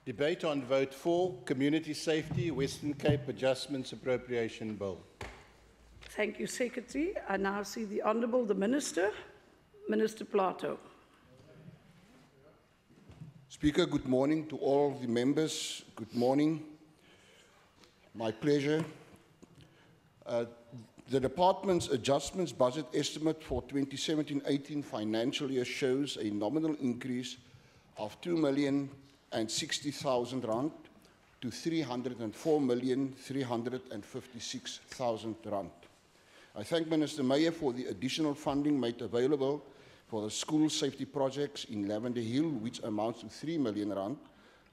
Debate on vote for Community Safety Western Cape Adjustments Appropriation Bill. Thank you, Secretary. I now see the Honourable the Minister, Minister Plato. Speaker, good morning to all the members. Good morning. My pleasure. The Department's adjustments budget estimate for 2017-18 financial year shows a nominal increase of R2,060,000 to R304,356,000. I thank Minister Meyer for the additional funding made available for the school safety projects in Lavender Hill, which amounts to R3 million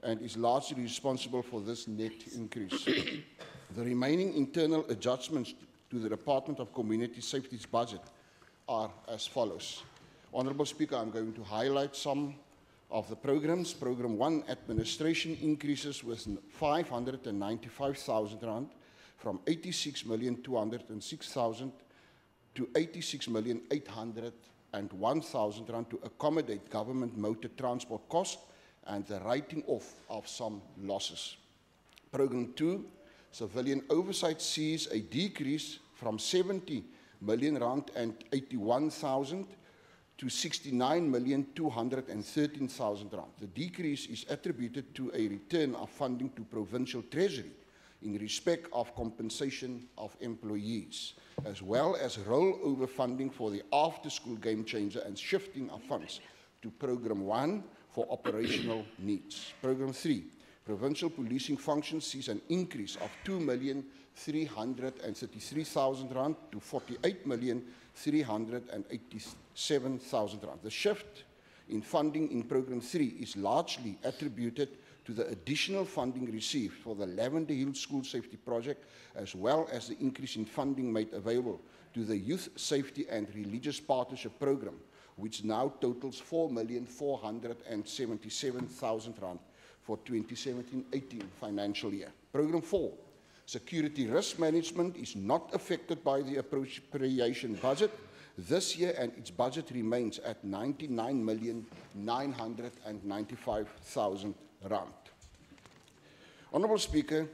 and is largely responsible for this net increase. The remaining internal adjustments to the Department of Community Safety's budget are as follows. Honourable Speaker, I'm going to highlight some of the programs. Program 1, administration increases with R595,000 from R86,206,000 to R86,801,000 to accommodate government motor transport costs and the writing off of some losses. Program 2, civilian oversight, sees a decrease from R70 million and 81,000 to R69,213,000. The decrease is attributed to a return of funding to Provincial Treasury in respect of compensation of employees, as well as rollover funding for the after-school game changer and shifting of funds to Program 1 for operational needs. Program 3, provincial policing functions, sees an increase of R2,333,000 to R48,387,000. The shift in funding in Program 3 is largely attributed to the additional funding received for the Lavender Hill School Safety Project, as well as the increase in funding made available to the Youth Safety and Religious Partnership Program, which now totals R4,477,000 for 2017-18 financial year. Program 4, security risk management, is not affected by the appropriation budget this year, and its budget remains at R99,995,000. Honourable Speaker,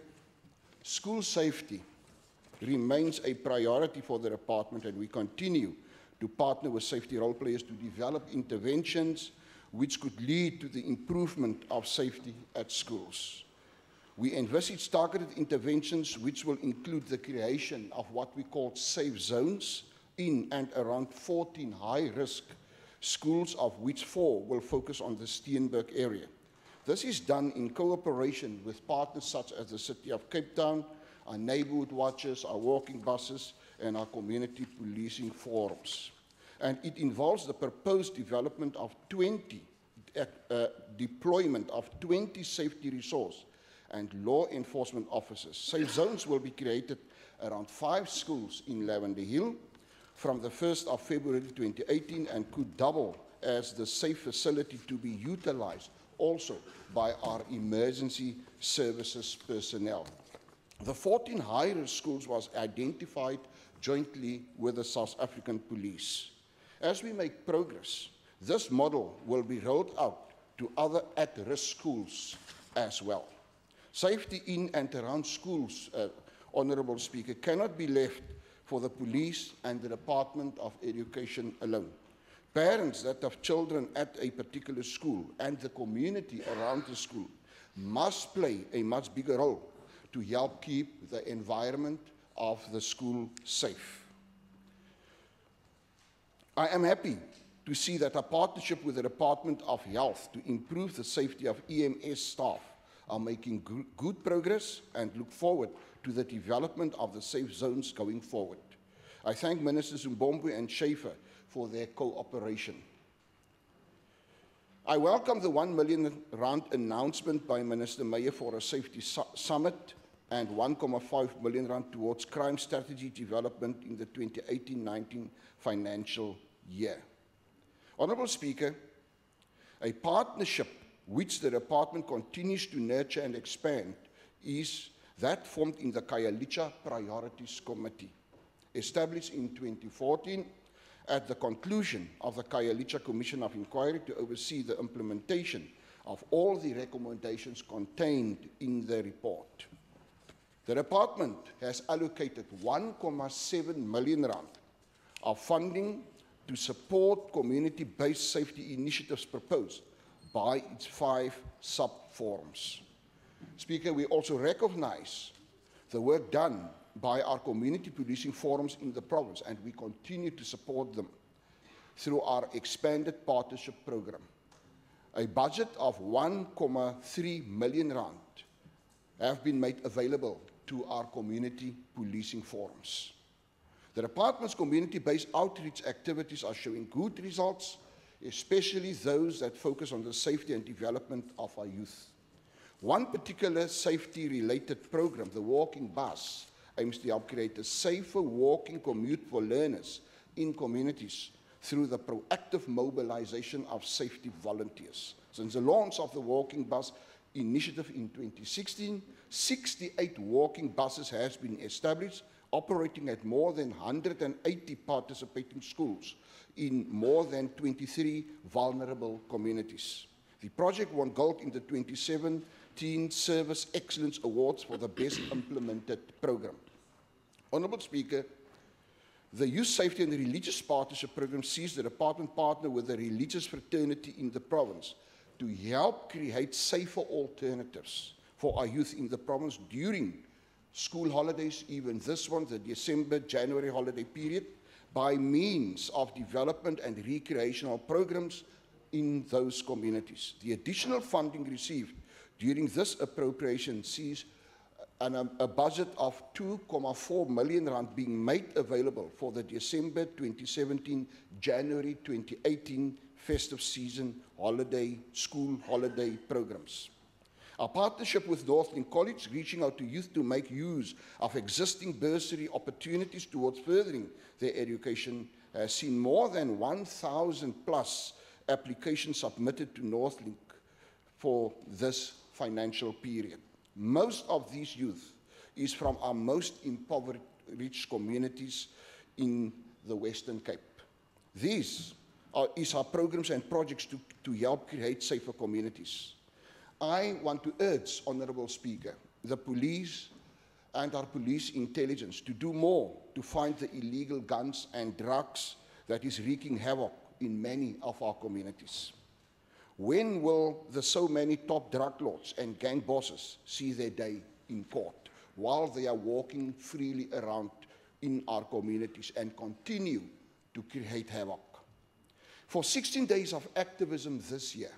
school safety remains a priority for the department, and we continue to partner with safety role players to develop interventions which could lead to the improvement of safety at schools. We envisage targeted interventions which will include the creation of what we call safe zones in and around 14 high-risk schools, of which 4 will focus on the Steenberg area. This is done in cooperation with partners such as the City of Cape Town, our neighbourhood watches, our walking buses, and our community policing forums. And it involves the proposed development of deployment of 20 safety resource and law enforcement officers. Safe zones will be created around 5 schools in Lavender Hill from the 1st of February 2018 and could double as the safe facility to be utilized also by our emergency services personnel. The 14 high-risk schools was identified jointly with the South African Police. As we make progress, this model will be rolled out to other at-risk schools as well. Safety in and around schools, Honourable Speaker, cannot be left for the police and the Department of Education alone. Parents that have children at a particular school and the community around the school must play a much bigger role to help keep the environment of the school safe. I am happy to see that a partnership with the Department of Health to improve the safety of EMS staff are making good progress and look forward to the development of the safe zones going forward. I thank Ministers Mbombwe and Schaefer for their cooperation. I welcome the R1 million announcement by Minister Meyer for a safety summit and R1.5 million towards crime strategy development in the 2018-19 financial year. Honourable Speaker, a partnership which the department continues to nurture and expand is that formed in the Khayelitsha Priorities Committee. Established in 2014, at the conclusion of the Khayelitsha Commission of Inquiry to oversee the implementation of all the recommendations contained in the report. The department has allocated 1.7 million rand of funding to support community-based safety initiatives proposed by its 5 sub-forums. Speaker, we also recognize the work done by our community policing forums in the province, and we continue to support them through our expanded partnership program. A budget of 1.3 million rand have been made available to our community policing forums. The department's community-based outreach activities are showing good results, especially those that focus on the safety and development of our youth. One particular safety-related program, the walking bus, aims to help create a safer walking commute for learners in communities through the proactive mobilization of safety volunteers. Since the launch of the walking bus initiative in 2016, 68 walking buses has been established, operating at more than 180 participating schools in more than 23 vulnerable communities. The project won gold in the 2017 Service Excellence Awards for the best implemented program. Honourable Speaker, the Youth Safety and Religious Partnership Program sees the department partner with the religious fraternity in the province to help create safer alternatives for our youth in the province during school holidays, even this one, the December-January holiday period, by means of development and recreational programs in those communities. The additional funding received during this appropriation sees a budget of 2.4 million rand being made available for the December 2017, January 2018 festive season holiday, school holiday programs. Our partnership with Northlink College, reaching out to youth to make use of existing bursary opportunities towards furthering their education, has seen more than 1,000 plus applications submitted to Northlink for this financial period. Most of these youth is from our most impoverished communities in the Western Cape. These are our programs and projects to help create safer communities. I want to urge, Honourable Speaker, the police and our police intelligence to do more to find the illegal guns and drugs that is wreaking havoc in many of our communities. When will the so many top drug lords and gang bosses see their day in court while they are walking freely around in our communities and continue to create havoc? For 16 days of activism this year,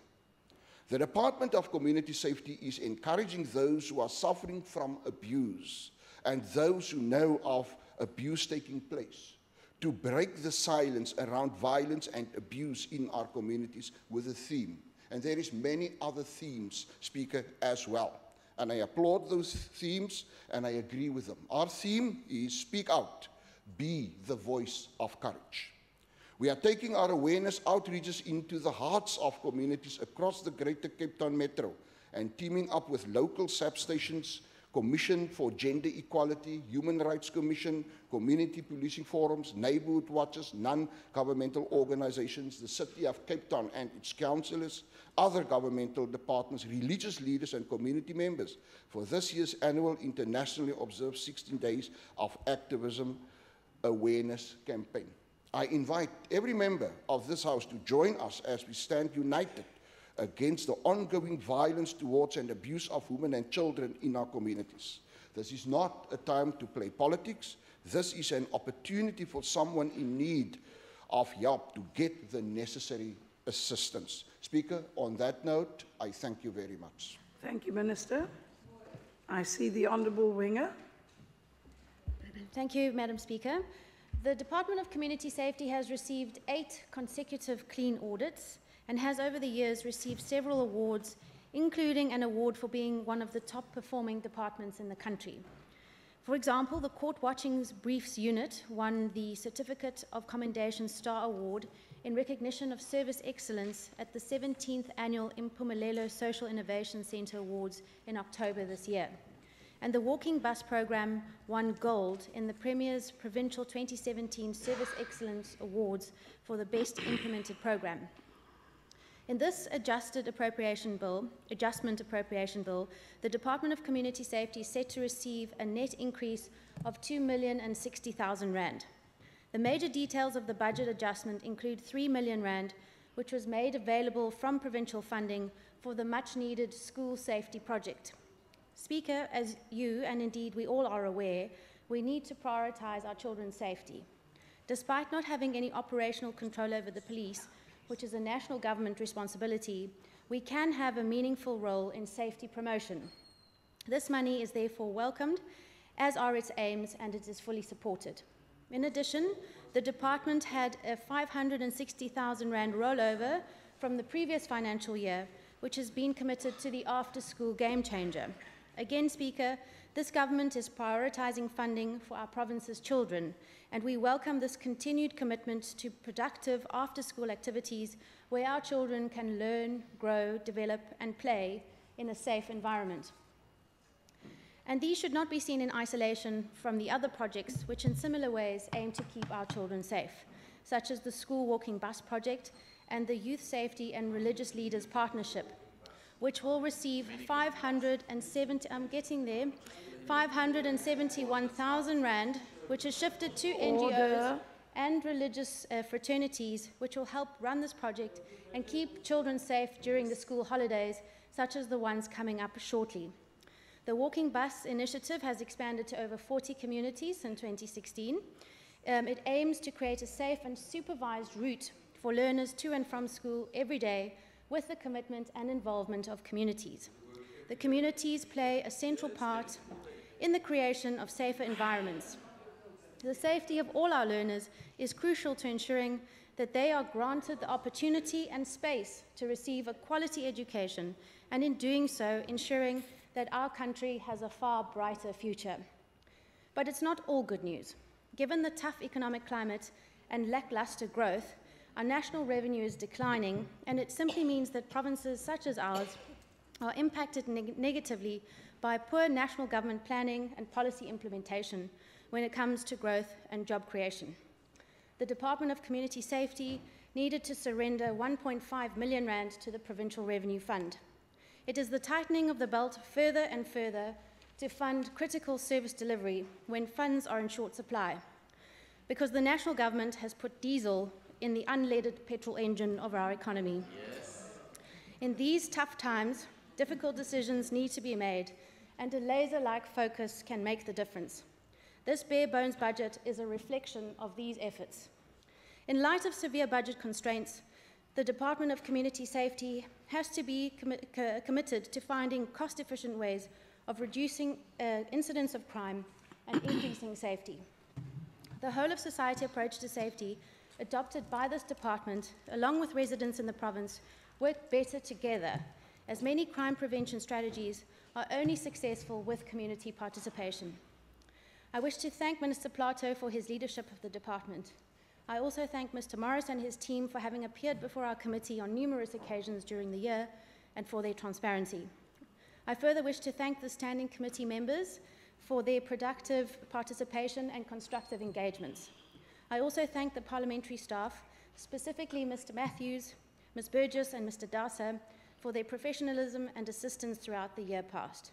the Department of Community Safety is encouraging those who are suffering from abuse and those who know of abuse taking place to break the silence around violence and abuse in our communities with a theme. And there is many other themes, Speaker, as well. And I applaud those themes and I agree with them. Our theme is Speak Out, Be the Voice of Courage. We are taking our awareness outreaches into the hearts of communities across the Greater Cape Town Metro and teaming up with local substations, Commission for Gender Equality, Human Rights Commission, community policing forums, neighbourhood watches, non-governmental organizations, the City of Cape Town and its councillors, other governmental departments, religious leaders and community members for this year's annual internationally observed 16 days of activism awareness campaign. I invite every member of this House to join us as we stand united against the ongoing violence towards and abuse of women and children in our communities. This is not a time to play politics. This is an opportunity for someone in need of help to get the necessary assistance. Speaker, on that note, I thank you very much. Thank you, Minister. I see the Honourable Winger. Thank you, Madam Speaker. The Department of Community Safety has received 8 consecutive clean audits and has over the years received several awards, including an award for being one of the top performing departments in the country. For example, the Court Watching's Briefs Unit won the Certificate of Commendation Star Award in recognition of service excellence at the 17th Annual Impumelelo Social Innovation Centre Awards in October this year. And the Walking Bus Programme won gold in the Premier's Provincial 2017 Service Excellence Awards for the Best Implemented Programme. In this adjustment appropriation bill, the Department of Community Safety is set to receive a net increase of R2,060,000. The major details of the budget adjustment include R3 million, which was made available from provincial funding for the much-needed school safety project. Speaker, as you, and indeed we all are aware, we need to prioritise our children's safety. Despite not having any operational control over the police, which is a national government responsibility, we can have a meaningful role in safety promotion. This money is therefore welcomed, as are its aims, and it is fully supported. In addition, the department had a R560,000 rollover from the previous financial year, which has been committed to the after-school game changer. Again, Speaker, this government is prioritising funding for our province's children, and we welcome this continued commitment to productive after-school activities where our children can learn, grow, develop, and play in a safe environment. And these should not be seen in isolation from the other projects which in similar ways aim to keep our children safe, such as the School Walking Bus Project and the Youth Safety and Religious Leaders Partnership, which will receive R571,000, which is shifted to NGOs and religious fraternities, which will help run this project and keep children safe during the school holidays, such as the ones coming up shortly. The Walking Bus initiative has expanded to over 40 communities in 2016. It aims to create a safe and supervised route for learners to and from school every day with the commitment and involvement of communities. The communities play a central part in the creation of safer environments. The safety of all our learners is crucial to ensuring that they are granted the opportunity and space to receive a quality education, and in doing so, ensuring that our country has a far brighter future. But it's not all good news. Given the tough economic climate and lackluster growth, our national revenue is declining, and it simply means that provinces such as ours are impacted negatively by poor national government planning and policy implementation when it comes to growth and job creation. The Department of Community Safety needed to surrender R1.5 million to the Provincial Revenue Fund. It is the tightening of the belt further and further to fund critical service delivery when funds are in short supply, because the national government has put diesel in the unleaded petrol engine of our economy. Yes. In these tough times, difficult decisions need to be made, and a laser-like focus can make the difference. This bare-bones budget is a reflection of these efforts. In light of severe budget constraints, the Department of Community Safety has to be committed to finding cost-efficient ways of reducing incidents of crime and increasing safety. The whole-of-society approach to safety adopted by this department, along with residents in the province, work better together, as many crime prevention strategies are only successful with community participation. I wish to thank Minister Plato for his leadership of the department. I also thank Mr. Morris and his team for having appeared before our committee on numerous occasions during the year and for their transparency. I further wish to thank the standing committee members for their productive participation and constructive engagements. I also thank the parliamentary staff, specifically Mr. Matthews, Ms. Burgess and Mr. Dasa, for their professionalism and assistance throughout the year past.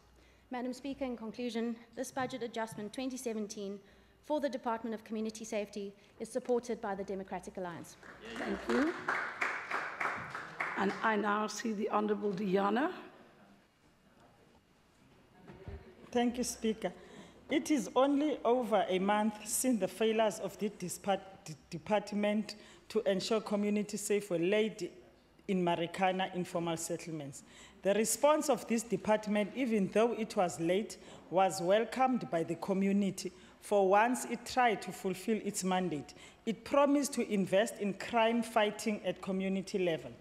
Madam Speaker, in conclusion, this budget adjustment 2017 for the Department of Community Safety is supported by the Democratic Alliance. Thank you. And I now see the Honourable Diana. Thank you, Speaker. It is only over a month since the failures of the department to ensure community safe were laid in Marikana informal settlements. The response of this department, even though it was late, was welcomed by the community. For once, it tried to fulfill its mandate. It promised to invest in crime fighting at community level.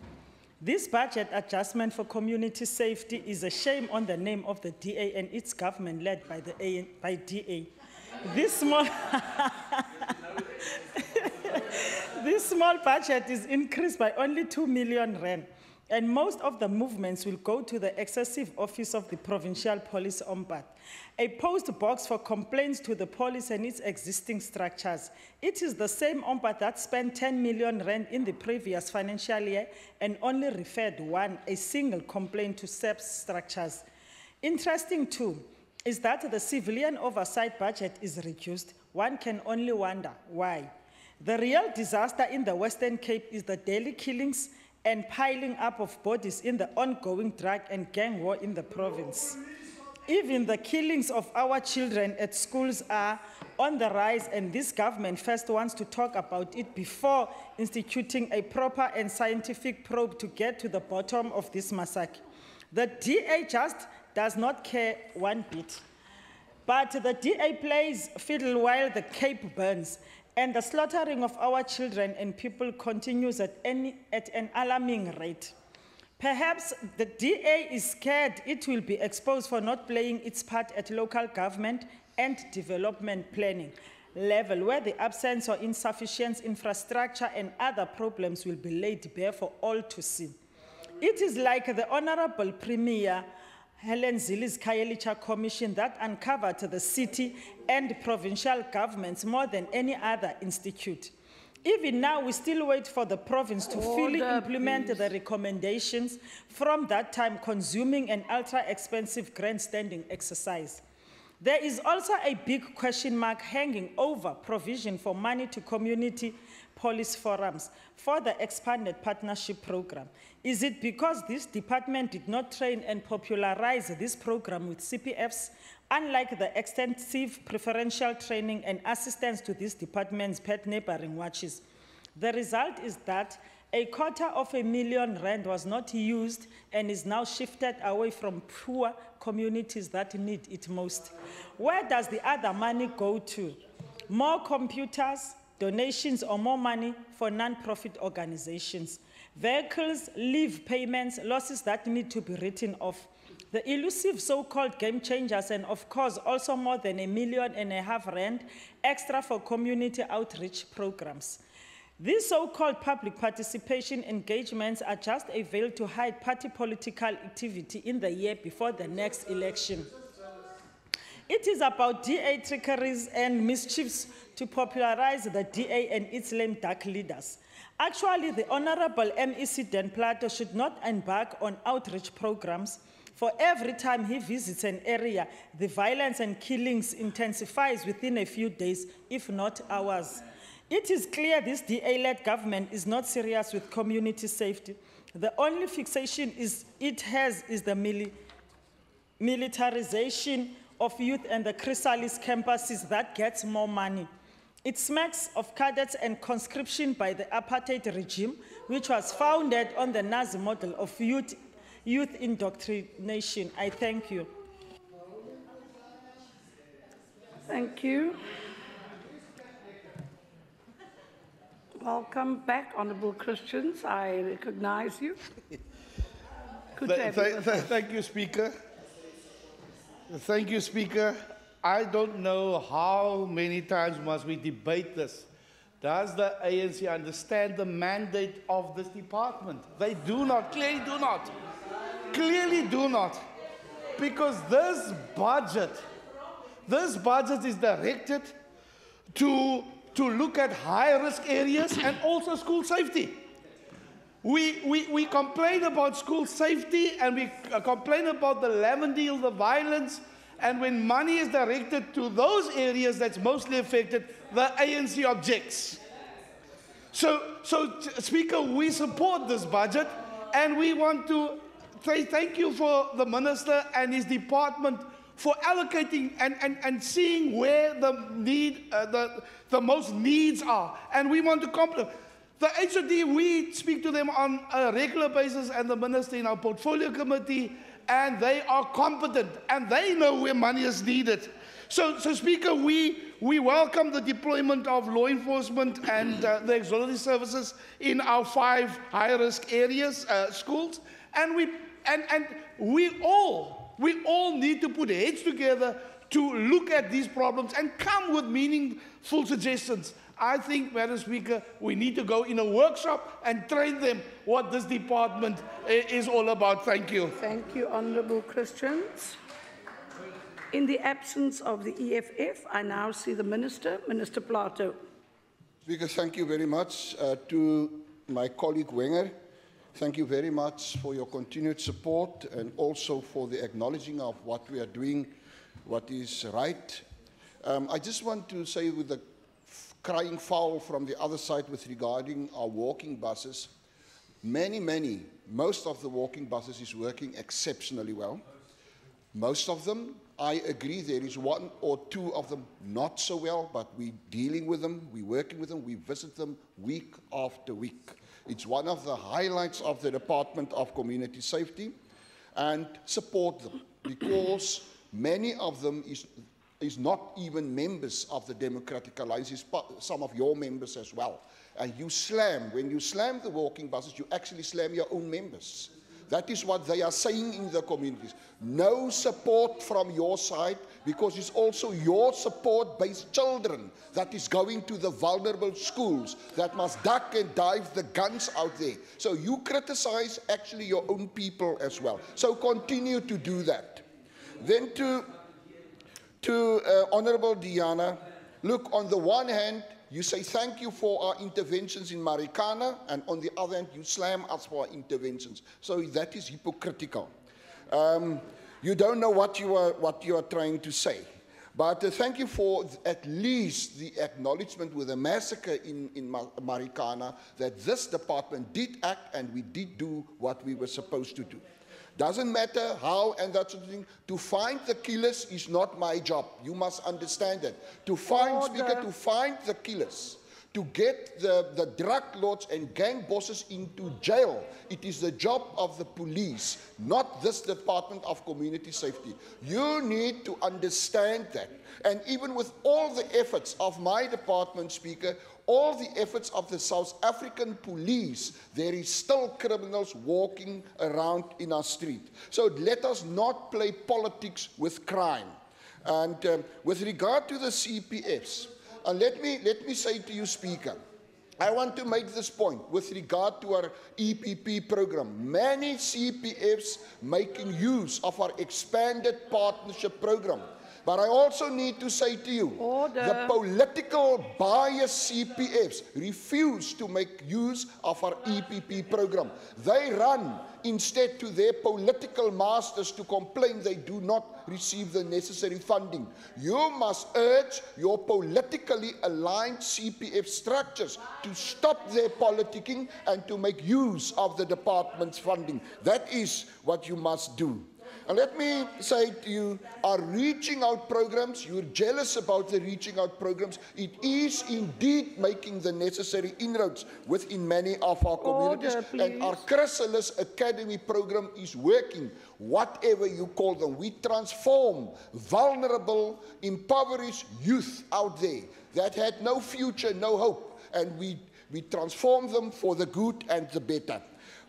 This budget adjustment for community safety is a shame on the name of the DA and its government led by DA. This small budget is increased by only R2 million. and most of the movements will go to the excessive office of the Provincial Police Ombudsman, a post box for complaints to the police and its existing structures. It is the same Ombudsman that spent 10 million rand in the previous financial year and only referred a single complaint to SEP's structures. Interesting too is that the civilian oversight budget is reduced. One can only wonder why. The real disaster in the Western Cape is the daily killings and piling up of bodies in the ongoing drug and gang war in the province. Even the killings of our children at schools are on the rise, and this government first wants to talk about it before instituting a proper and scientific probe to get to the bottom of this massacre. The DA just does not care one bit. But the DA plays fiddle while the Cape burns, and the slaughtering of our children and people continues at an alarming rate. Perhaps the DA is scared it will be exposed for not playing its part at local government and development planning level, where the absence or insufficient infrastructure and other problems will be laid bare for all to see. It is like the Honorable Premier Helen Zille's Khayelitsha Commission that uncovered the city and provincial governments more than any other institute. Even now, we still wait for the province to fully implement the recommendations from that time-consuming and ultra-expensive grandstanding exercise. There is also a big question mark hanging over provision for money to community police forums for the expanded partnership program. Is it because this department did not train and popularize this program with CPFs, unlike the extensive preferential training and assistance to these departments' pet neighboring watches? The result is that R250,000 rand was not used and is now shifted away from poor communities that need it most. Where does the other money go to? More computers, donations, or more money for non-profit organizations? Vehicles, leave payments, losses that need to be written off. The elusive so-called game changers, and of course also more than R1.5 million extra for community outreach programs. These so-called public participation engagements are just a veil to hide party political activity in the year before the next election. It is about DA trickeries and mischiefs to popularize the DA and its lame duck leaders. Actually, the Honorable MEC Dan Plato should not embark on outreach programs. For every time he visits an area, the violence and killings intensifies within a few days, if not hours. It is clear this DA-led government is not serious with community safety. The only fixation it has is the militarization of youth and the chrysalis campuses that gets more money. It smacks of cadets and conscription by the apartheid regime, which was founded on the Nazi model of youth indoctrination. I thank you. Thank you. Welcome back, Honourable Christians. I recognize you. Good to have you. Thank you, Speaker. Thank you, Speaker. I don't know how many times must we debate this. Does the ANC understand the mandate of this department? They do not, clearly do not. Clearly do not. Because this budget is directed to look at high-risk areas and also school safety. We complain about school safety and we complain about the Lavendale, the violence, and when money is directed to those areas that's mostly affected, the ANC objects. So Speaker, we support this budget and we want to say thank you for the Minister and his department for allocating and seeing where the most needs are. And we want to compliment. The HOD, we speak to them on a regular basis and the Minister in our portfolio committee, and they are competent and they know where money is needed. So Speaker, we welcome the deployment of law enforcement and the auxiliary services in our 5 high-risk areas, schools, and we all need to put heads together to look at these problems and come with meaningful suggestions. I think, Madam Speaker, we need to go in a workshop and train them what this department is all about. Thank you. Thank you, Honourable Christians. In the absence of the EFF, I now see the Minister, Minister Plato. Speaker, thank you very much. To my colleague Wenger, thank you very much for your continued support and also for the acknowledging of what we are doing, what is right. I just want to say with the crying foul from the other side with regarding our walking buses, most of the walking buses is working exceptionally well. Most of them, I agree, there is one or two of them not so well, but we're dealing with them, we're working with them, we visit them week after week. It's one of the highlights of the Department of Community Safety, and support them because many of them is not even members of the Democratic Alliance, it's some of your members as well. And when you slam the walking buses, you actually slam your own members. That is what they are saying in the communities. No support from your side, because it's also your support-based children that is going to the vulnerable schools that must duck and dive the guns out there. So you criticize actually your own people as well. So continue to do that. Then to Honourable Diana, look, on the one hand, you say thank you for our interventions in Marikana, and on the other hand, you slam us for our interventions. So that is hypocritical. You don't know what you are trying to say. But thank you for at least the acknowledgement with the massacre in Marikana that this department did act and we did do what we were supposed to do. Doesn't matter how and that sort of thing. To find the killers is not my job. You must understand that. To find, Speaker, to find the killers, to get the drug lords and gang bosses into jail, it is the job of the police, not this Department of Community Safety. You need to understand that. And even with all the efforts of my department, Speaker, all the efforts of the South African police, there is still criminals walking around in our street. So let us not play politics with crime. And with regard to the CPFs, let me say to you, Speaker, I want to make this point with regard to our EPP program. Many CPFs making use of our expanded partnership program. But I also need to say to you, the political bias CPFs refuse to make use of our EPP program. They run instead to their political masters to complain they do not receive the necessary funding. You must urge your politically aligned CPF structures to stop their politicking and to make use of the department's funding. That is what you must do. And let me say to you, our reaching out programs, you're jealous about the reaching out programs. It is indeed making the necessary inroads within many of our communities. And our Chrysalis Academy program is working, whatever you call them. We transform vulnerable, impoverished youth out there that had no future, no hope. And we transform them for the good and the better.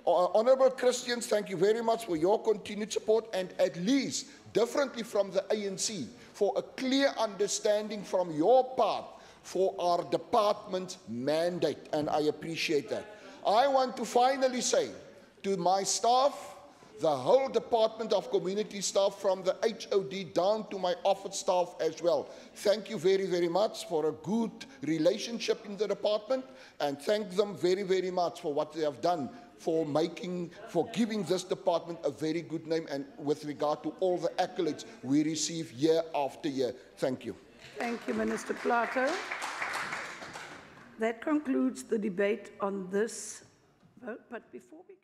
Honourable Christians, thank you very much for your continued support, and at least, differently from the ANC, for a clear understanding from your part for our department's mandate, and I appreciate that. I want to finally say to my staff, the whole Department of Community staff, from the HOD down to my office staff as well, thank you very, very much for a good relationship in the department, and thank them very, very much for what they have done for giving this department a very good name, and with regard to all the accolades we receive year after year. Thank you. Thank you, Minister Plato. That concludes the debate on this vote. But before we